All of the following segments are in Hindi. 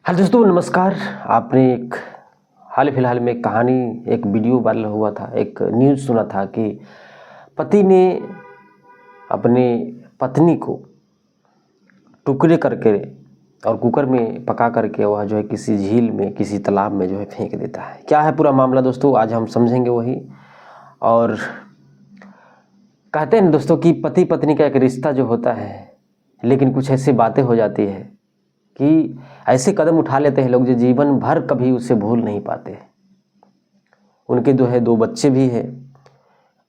हेलो दोस्तों, नमस्कार। आपने एक हाल फिलहाल में कहानी, एक वीडियो वायरल हुआ था, एक न्यूज़ सुना था कि पति ने अपने पत्नी को टुकड़े करके और कुकर में पका करके वह जो है किसी झील में, किसी तालाब में जो है फेंक देता है। क्या है पूरा मामला दोस्तों, आज हम समझेंगे वही। और कहते हैं दोस्तों कि पति पत्नी का एक रिश्ता जो होता है, लेकिन कुछ ऐसी बातें हो जाती है कि ऐसे कदम उठा लेते हैं लोग जो जीवन भर कभी उसे भूल नहीं पाते। उनके जो है 2 बच्चे भी हैं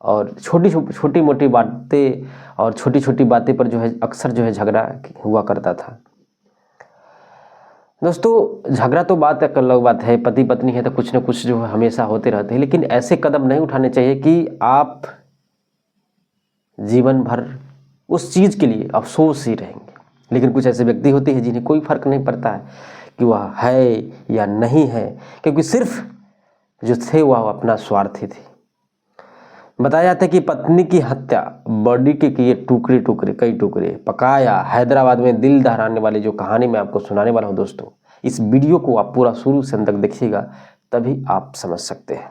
और छोटी मोटी बातें और छोटी छोटी बातें पर जो है अक्सर जो है झगड़ा हुआ करता था। दोस्तों, झगड़ा तो बात एक अलग बात है, पति पत्नी है तो कुछ ना कुछ जो है हमेशा होते रहते हैं, लेकिन ऐसे कदम नहीं उठाने चाहिए कि आप जीवन भर उस चीज़ के लिए अफसोस ही रहेंगे। लेकिन कुछ ऐसे व्यक्ति होते हैं जिन्हें कोई फर्क नहीं पड़ता है कि वह है या नहीं है, क्योंकि सिर्फ जो थे वह अपना स्वार्थी थे। बताया जाता है कि पत्नी की हत्या, बॉडी के किए टुकड़े टुकड़े, कई टुकड़े पकाया। हैदराबाद में दिल दहलाने वाली जो कहानी मैं आपको सुनाने वाला हूँ दोस्तों, इस वीडियो को आप पूरा शुरू से अंत तक देखिएगा, तभी आप समझ सकते हैं।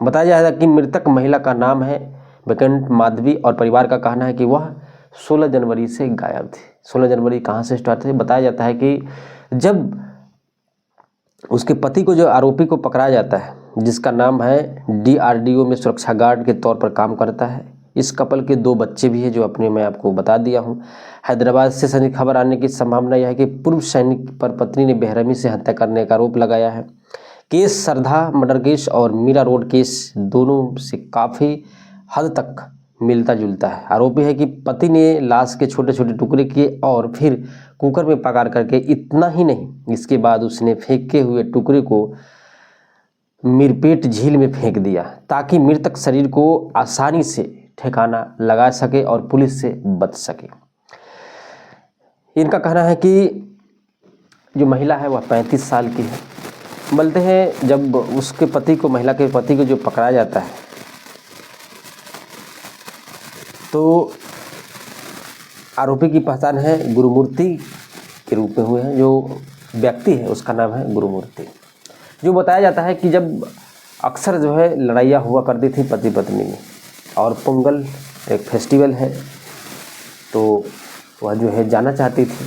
बताया जा रहा है कि मृतक महिला का नाम है वैकेंट माधवी और परिवार का कहना है कि वह 16 जनवरी से गायब थे। 16 जनवरी कहाँ से स्टार्ट थे? बताया जाता है कि जब उसके पति को, जो आरोपी को पकड़ा जाता है, जिसका नाम है DRDO में सुरक्षा गार्ड के तौर पर काम करता है। इस कपल के 2 बच्चे भी हैं जो अपने मैं आपको बता दिया हूँ। हैदराबाद से सनी खबर आने की संभावना यह है कि पूर्व सैनिक पर पत्नी ने बेरहमी से हत्या करने का आरोप लगाया है। केस सरधा मर्डर केस और मीरा रोड केस दोनों से काफ़ी हद तक मिलता जुलता है। आरोपी है कि पति ने लाश के छोटे छोटे टुकड़े किए और फिर कुकर में पका करके, इतना ही नहीं, इसके बाद उसने फेंके हुए टुकड़े को मिरपेट झील में फेंक दिया ताकि मृतक शरीर को आसानी से ठिकाना लगा सके और पुलिस से बच सके। इनका कहना है कि जो महिला है वह 35 साल की है। बोलते हैं जब उसके पति को, महिला के पति को जो पकड़ा जाता है, तो आरोपी की पहचान है गुरुमूर्ति के रूप में हुए हैं। जो व्यक्ति है उसका नाम है गुरुमूर्ति। जो बताया जाता है कि जब अक्सर जो है लड़ाइयाँ हुआ करती थी पति पत्नी में, और पोंगल एक फेस्टिवल है तो वह जो है जाना चाहती थी।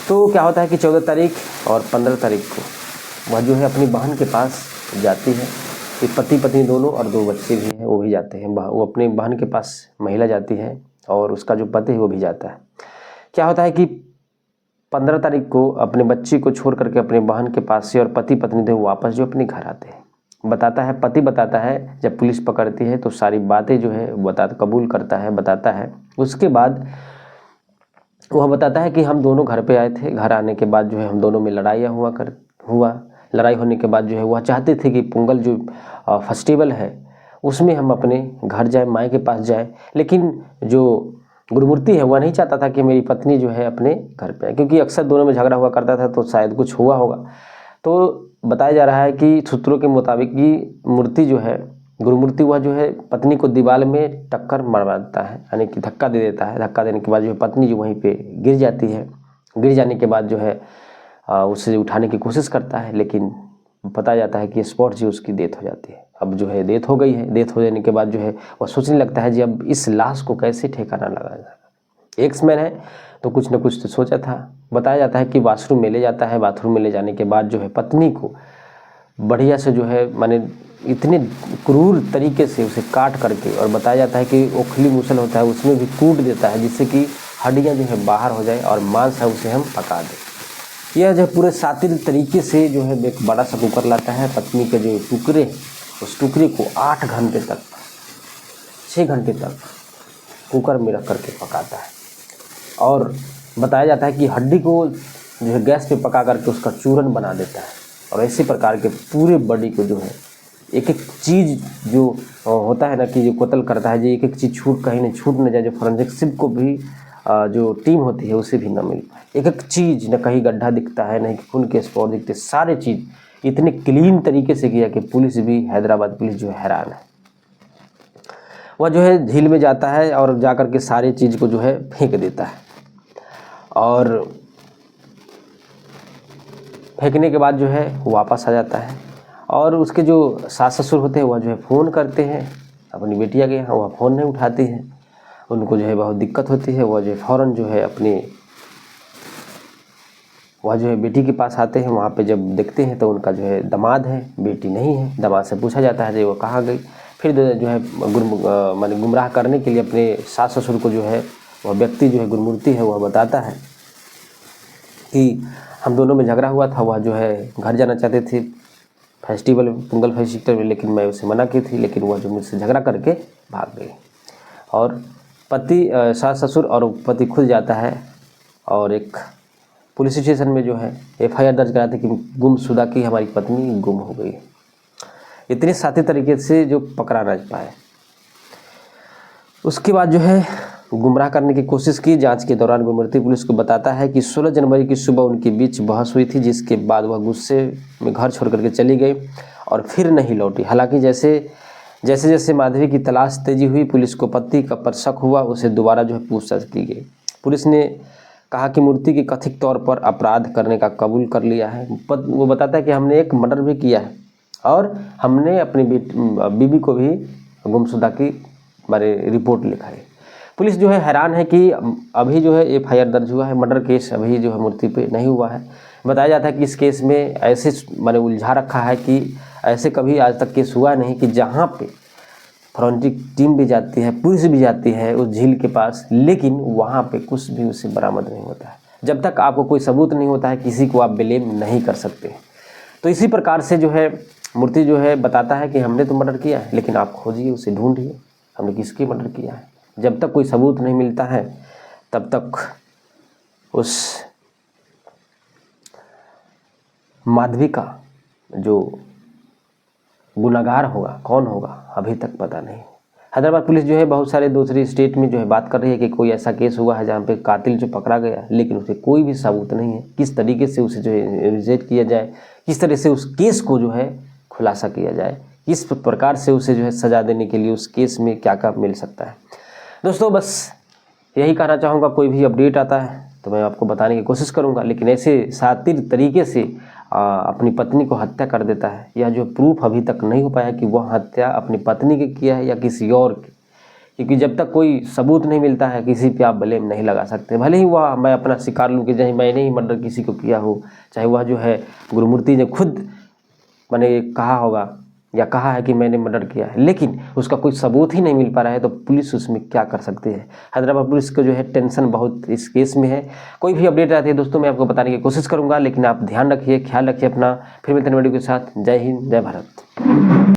तो क्या होता है कि 14 तारीख और 15 तारीख को वह जो है अपनी बहन के पास जाती है। कि पति पत्नी दोनों और 2 बच्चे भी हैं, वो भी जाते हैं। वो अपनी बहन के पास महिला जाती है और उसका जो पति है वो भी जाता है। क्या होता है कि 15 तारीख को अपने बच्ची को छोड़ करके अपने बहन के पास से और पति पत्नी थे वापस जो अपने घर आते हैं। बताता है, पति बताता है, जब पुलिस पकड़ती है तो सारी बातें जो है कबूल करता है, बताता है। उसके बाद वह बताता है कि हम दोनों घर पे आए थे, घर आने के बाद जो है हम दोनों में लड़ाइयाँ हुआ। लड़ाई होने के बाद जो है वह चाहते थे कि पोंगल जो फेस्टिवल है उसमें हम अपने घर जाए, माँ के पास जाए। लेकिन जो गुरुमूर्ति है वह नहीं चाहता था कि मेरी पत्नी जो है अपने घर पे आए, क्योंकि अक्सर दोनों में झगड़ा हुआ करता था, तो शायद कुछ हुआ होगा। तो बताया जा रहा है कि सूत्रों के मुताबिक कि मूर्ति जो है, गुरुमूर्ति, वह जो है पत्नी को दीवार में टक्कर मरवा देता है, यानी कि धक्का दे देता है। धक्का देने के बाद जो है पत्नी जो वहीं पे गिर जाती है। गिर जाने के बाद जो है उसे उठाने की कोशिश करता है, लेकिन बताया जाता है कि स्पॉट जी उसकी डेथ हो जाती है। अब जो है डेथ हो गई है। डेथ हो जाने के बाद जो है वह सोचने लगता है जी अब इस लाश को कैसे ठिकाना लगाया जाए। एक्समैन है तो कुछ न कुछ तो सोचा था। बताया जाता है कि बाथरूम में ले जाता है। बाथरूम में ले जाने के बाद जो है पत्नी को बढ़िया से जो है, माने इतने क्रूर तरीके से उसे काट करके, और बताया जाता है कि ओखली मूसल होता है उसमें भी कूट देता है, जिससे कि हड्डियाँ जो है बाहर हो जाए और मांस है उसे हम पका दें। यह जो पूरे शातिर तरीके से जो है एक बड़ा सा कुकर लाता है। पत्नी के जो टुकड़े, उस टुकड़े को 8 घंटे तक, 6 घंटे तक कुकर में रख करके पकाता है। और बताया जाता है कि हड्डी को जो है गैस पे पका करके उसका चूरन बना देता है। और इसी प्रकार के पूरे बॉडी को जो है एक एक चीज़ जो होता है ना, कि जो कत्ल करता है, जो एक एक चीज़ कहीं न छूट न जाए, जो फोरेंसिक को भी जो टीम होती है उसे भी न मिल पाए। एक एक चीज़, न कहीं गड्ढा दिखता है, न खून के स्पॉट दिखते, सारे चीज़ इतने क्लीन तरीके से किया कि पुलिस भी, हैदराबाद पुलिस जो है हैरान है। वह जो है झील में जाता है और जा कर के सारी चीज़ को जो है फेंक देता है। और फेंकने के बाद जो है वापस आ जाता है और उसके जो सास ससुर होते हैं वह जो है फ़ोन करते हैं अपनी बिटिया के यहाँ, वह फ़ोन नहीं उठाती है। उनको जो है बहुत दिक्कत होती है। वह जो है फ़ौरन जो है वह जो है बेटी के पास आते हैं। वहाँ पे जब देखते हैं तो उनका जो है दामाद है, बेटी नहीं है। दामाद से पूछा जाता है कि वो कहाँ गई। फिर जो है माने गुमराह करने के लिए अपने सास ससुर को जो है वह व्यक्ति जो है गुरुमूर्ति है वह बताता है कि हम दोनों में झगड़ा हुआ था। वह जो है घर जाना चाहते थे फेस्टिवल पोंगल फेस्टिवल में, लेकिन मैं उसे मना की थी, लेकिन वह जो मुझसे झगड़ा करके भाग गई। और पति सास ससुर और पति खुद जाता है और एक पुलिस स्टेशन में जो है FIR दर्ज कराते कि गुमशुदा की हमारी पत्नी गुम हो गई। इतने साथी तरीके से जो पकड़ा ना पाए। उसके बाद जो है गुमराह करने की कोशिश की। जांच के दौरान गुरुमूर्ति पुलिस को बताता है कि 16 जनवरी की सुबह उनके बीच बहस हुई थी, जिसके बाद वह गुस्से में घर छोड़ करके चली गई और फिर नहीं लौटी। हालांकि जैसे जैसे माधवी की तलाश तेजी हुई, पुलिस को पति का पर शक हुआ, उसे दोबारा जो है पूछताछ की गई। पुलिस ने कहा कि मूर्ति की कथित तौर पर अपराध करने का कबूल कर लिया है। वो बताता है कि हमने एक मर्डर भी किया है और हमने अपनी बीवी को भी गुमशुदा की बारे रिपोर्ट लिखा है। पुलिस जो है हैरान है कि अभी जो है FIR दर्ज हुआ है, मर्डर केस अभी जो है मूर्ति पे नहीं हुआ है। बताया जाता है कि इस केस में ऐसे मैंने उलझा रखा है कि ऐसे कभी आज तक केस हुआ नहीं कि जहाँ पे फॉरेंसिक टीम भी जाती है, पुलिस भी जाती है उस झील के पास, लेकिन वहाँ पे कुछ भी उसे बरामद नहीं होता है। जब तक आपको कोई सबूत नहीं होता है किसी को आप ब्लेम नहीं कर सकते। तो इसी प्रकार से जो है मूर्ति जो है बताता है कि हमने तो मर्डर किया है, लेकिन आप खोजिए, उसे ढूंढिए, हमने किसकी मर्डर किया है। जब तक कोई सबूत नहीं मिलता है तब तक उस माधवी का जो गुनहगार होगा कौन होगा अभी तक पता नहीं। हैदराबाद पुलिस जो है बहुत सारे दूसरी स्टेट में जो है बात कर रही है कि कोई ऐसा केस हुआ है जहाँ पे कातिल जो पकड़ा गया, लेकिन उसे कोई भी सबूत नहीं है। किस तरीके से उसे जो है रिजेक्ट किया जाए, किस तरह से उस केस को जो है खुलासा किया जाए, किस प्रकार से उसे जो है सजा देने के लिए उस केस में क्या क्या मिल सकता है। दोस्तों बस यही कहना चाहूँगा, कोई भी अपडेट आता है तो मैं आपको बताने की कोशिश करूँगा, लेकिन ऐसे शातिर तरीके से अपनी पत्नी को हत्या कर देता है, यह जो प्रूफ अभी तक नहीं हो पाया कि वह हत्या अपनी पत्नी की किया है या किसी और की, क्योंकि जब तक कोई सबूत नहीं मिलता है किसी पे आप ब्लेम नहीं लगा सकते। भले ही वह मैं अपना स्वीकार लूँ कि चाहे मैंने ही मर्डर किसी को किया हो, चाहे वह जो है गुरुमूर्ति ने खुद मैंने कहा होगा या कहा है कि मैंने मर्डर किया है, लेकिन उसका कोई सबूत ही नहीं मिल पा रहा है, तो पुलिस उसमें क्या कर सकती है। हैदराबाद पुलिस को जो है टेंशन बहुत इस केस में है। कोई भी अपडेट आती है दोस्तों मैं आपको बताने की कोशिश करूंगा, लेकिन आप ध्यान रखिए, ख्याल रखिए अपना। फिर मिलते हैं वीडियो के साथ। जय हिंद, जय भारत।